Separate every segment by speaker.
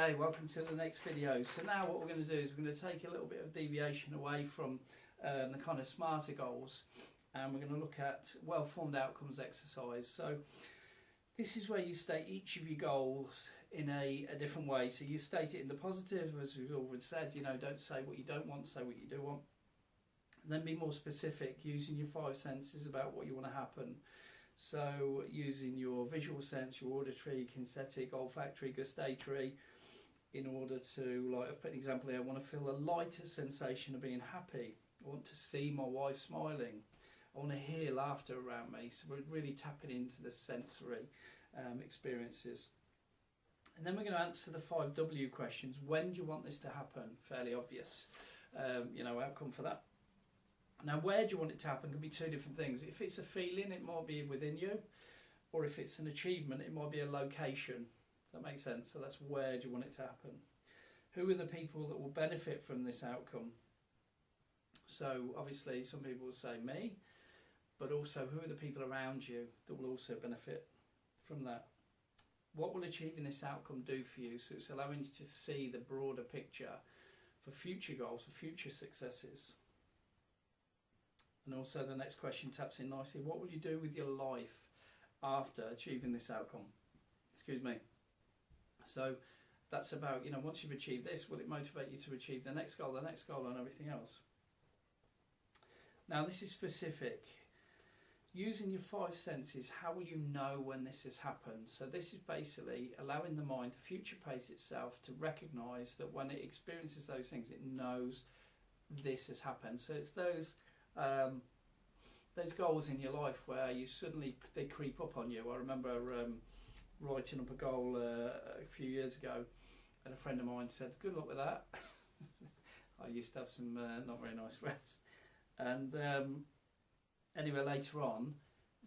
Speaker 1: Okay, welcome to the next video. So now what we're going to do is we're going to take a little bit of deviation away from the kind of smarter goals, and we're going to look at well-formed outcomes exercise. So this is where you state each of your goals in a different way. So you state it in the positive, as we've already said, you know, don't say what you don't want, say what you do want. And then be more specific, using your five senses about what you want to happen. So using your visual sense, your auditory, kinesthetic, olfactory, gustatory, in order to, like I've put an example here, I want to feel a lighter sensation of being happy. I want to see my wife smiling. I want to hear laughter around me. So we're really tapping into the sensory experiences. And then we're going to answer the 5W questions. When do you want this to happen? Fairly obvious, outcome for that. Now, where do you want it to happen can be two different things. If it's a feeling, it might be within you, or if it's an achievement, it might be a location. Does that make sense? So that's where do you want it to happen. Who are the people that will benefit from this outcome? So obviously some people will say me, but also who are the people around you that will also benefit from that? What will achieving this outcome do for you? So it's allowing you to see the broader picture for future goals, for future successes. And also the next question taps in nicely. What will you do with your life after achieving this outcome? Excuse me. So that's about, once you've achieved this, will it motivate you to achieve the next goal, and everything else? Now this is specific. Using your five senses, how will you know when this has happened? So this is basically allowing the mind to future pace itself to recognise that when it experiences those things, it knows this has happened. So it's those goals in your life where you suddenly, they creep up on you. I remember writing up a goal a few years ago, and a friend of mine said, good luck with that. I used to have some not very nice friends, and anyway, later on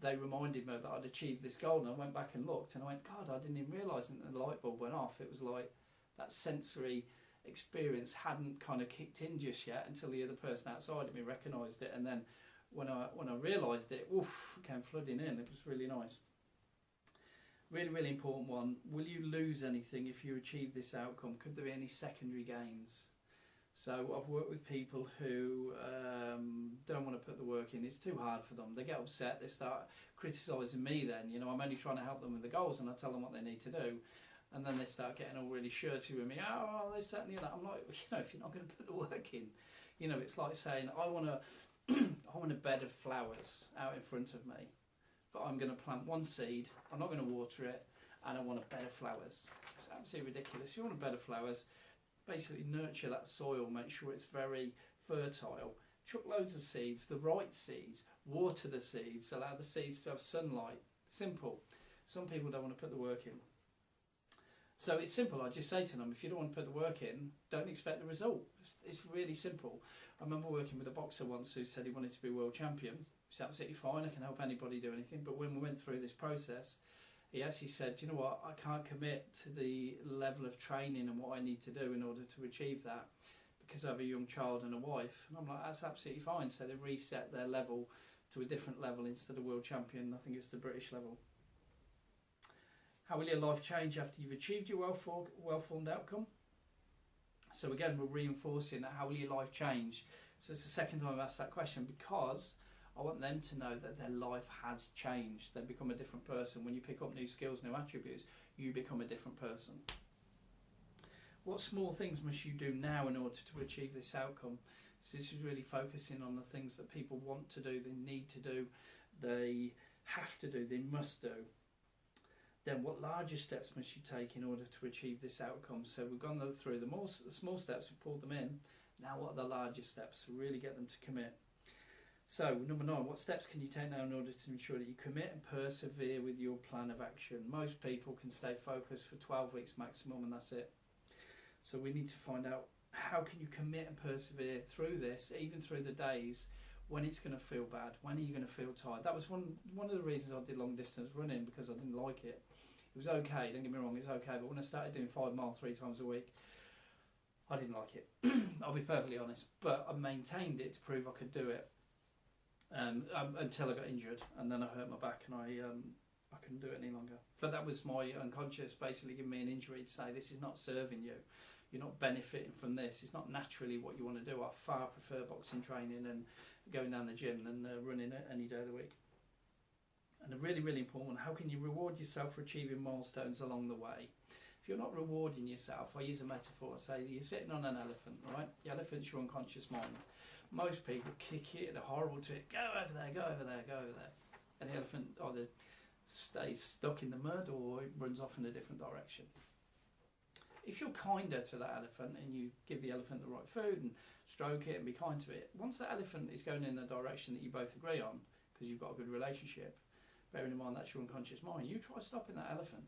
Speaker 1: they reminded me that I'd achieved this goal, and I went back and looked, and I went, God, I didn't even realise that the light bulb went off. It was like that sensory experience hadn't kind of kicked in just yet until the other person outside of me recognised it, and then when I realised it, oof, it came flooding in. It was really nice. Really, really important one. Will you lose anything if you achieve this outcome? Could there be any secondary gains? So I've worked with people who don't want to put the work in. It's too hard for them. They get upset. They start criticising me then. I'm only trying to help them with the goals, and I tell them what they need to do. And then they start getting all really shirty with me. Oh, this, that, and the other. I'm like, if you're not going to put the work in, it's like saying, I want a bed of flowers out in front of me, but I'm going to plant one seed. I'm not going to water it, and I want a bed of flowers. It's absolutely ridiculous. You want a bed of flowers, basically nurture that soil, make sure it's very fertile. Chuck loads of seeds, the right seeds, water the seeds, allow the seeds to have sunlight. Simple. Some people don't want to put the work in. So it's simple. I just say to them, if you don't want to put the work in, don't expect the result. It's really simple. I remember working with a boxer once who said he wanted to be world champion. It's absolutely fine. I can help anybody do anything. But when we went through this process, he actually said, you know what, I can't commit to the level of training and what I need to do in order to achieve that because I have a young child and a wife. And I'm like, that's absolutely fine. So they reset their level to a different level instead of world champion. I think it's the British level. How will your life change after you've achieved your well-formed outcome? So again, we're reinforcing that. How will your life change? So it's the second time I've asked that question because I want them to know that their life has changed. They become a different person. When you pick up new skills, new attributes, you become a different person. What small things must you do now in order to achieve this outcome? So this is really focusing on the things that people want to do, they need to do, they have to do, they must do. Then what larger steps must you take in order to achieve this outcome? So we've gone through the small steps, we've pulled them in. Now what are the larger steps to really get them to commit? So number 9, what steps can you take now in order to ensure that you commit and persevere with your plan of action? Most people can stay focused for 12 weeks maximum, and that's it. So we need to find out, how can you commit and persevere through this, even through the days when it's going to feel bad? When are you going to feel tired? That was one of the reasons I did long distance running, because I didn't like it. It was okay, don't get me wrong, it's okay, but when I started doing 5 miles 3 times a week, I didn't like it. I'll be perfectly honest, but I maintained it to prove I could do it until I got injured, and then I hurt my back, and I couldn't do it any longer. But that was my unconscious basically giving me an injury to say, this is not serving you. You're not benefiting from this. It's not naturally what you want to do. I far prefer boxing training and going down the gym than running it any day of the week. And a really, really important one, how can you reward yourself for achieving milestones along the way? If you're not rewarding yourself, I use a metaphor. Say you're sitting on an elephant, right? The elephant's your unconscious mind. Most people kick it, they're horrible to it. Go over there, go over there, go over there. And the elephant either stays stuck in the mud or it runs off in a different direction. If you're kinder to that elephant and you give the elephant the right food and stroke it and be kind to it, once that elephant is going in a direction that you both agree on, because you've got a good relationship, bearing in mind that's your unconscious mind, you try stopping that elephant.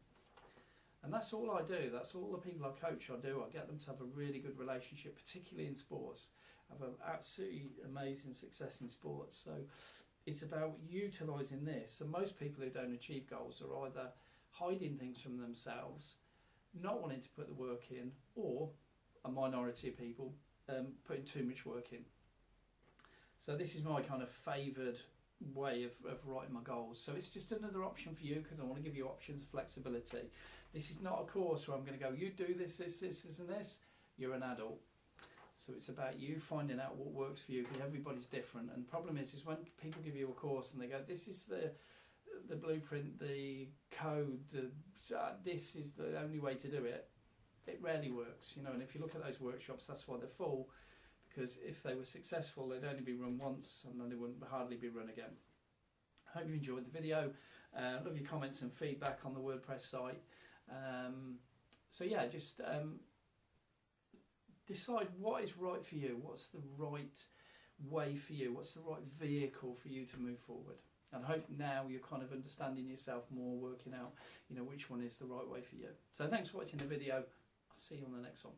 Speaker 1: And that's all I do. That's all the people I coach I do. I get them to have a really good relationship, particularly in sports. Have an absolutely amazing success in sports. So it's about utilising this. So most people who don't achieve goals are either hiding things from themselves, not wanting to put the work in, or a minority of people putting too much work in. So this is my kind of favoured way of writing my goals. So it's just another option for you, because I want to give you options of flexibility. This is not a course where I'm going to go, you do this, this, this, and this. You're an adult. So it's about you finding out what works for you, because everybody's different. And the problem is when people give you a course and they go, this is the blueprint, the code, this is the only way to do it, it rarely works, you know. And if you look at those workshops, that's why they're full, because if they were successful, they'd only be run once and then they wouldn't hardly be run again. I hope you enjoyed the video. Love your comments and feedback on the WordPress site. So yeah, just decide what is right for you, what's the right way for you, what's the right vehicle for you to move forward. And I hope now you're kind of understanding yourself more, working out, you know, which one is the right way for you. So thanks for watching the video. I'll see you on the next one.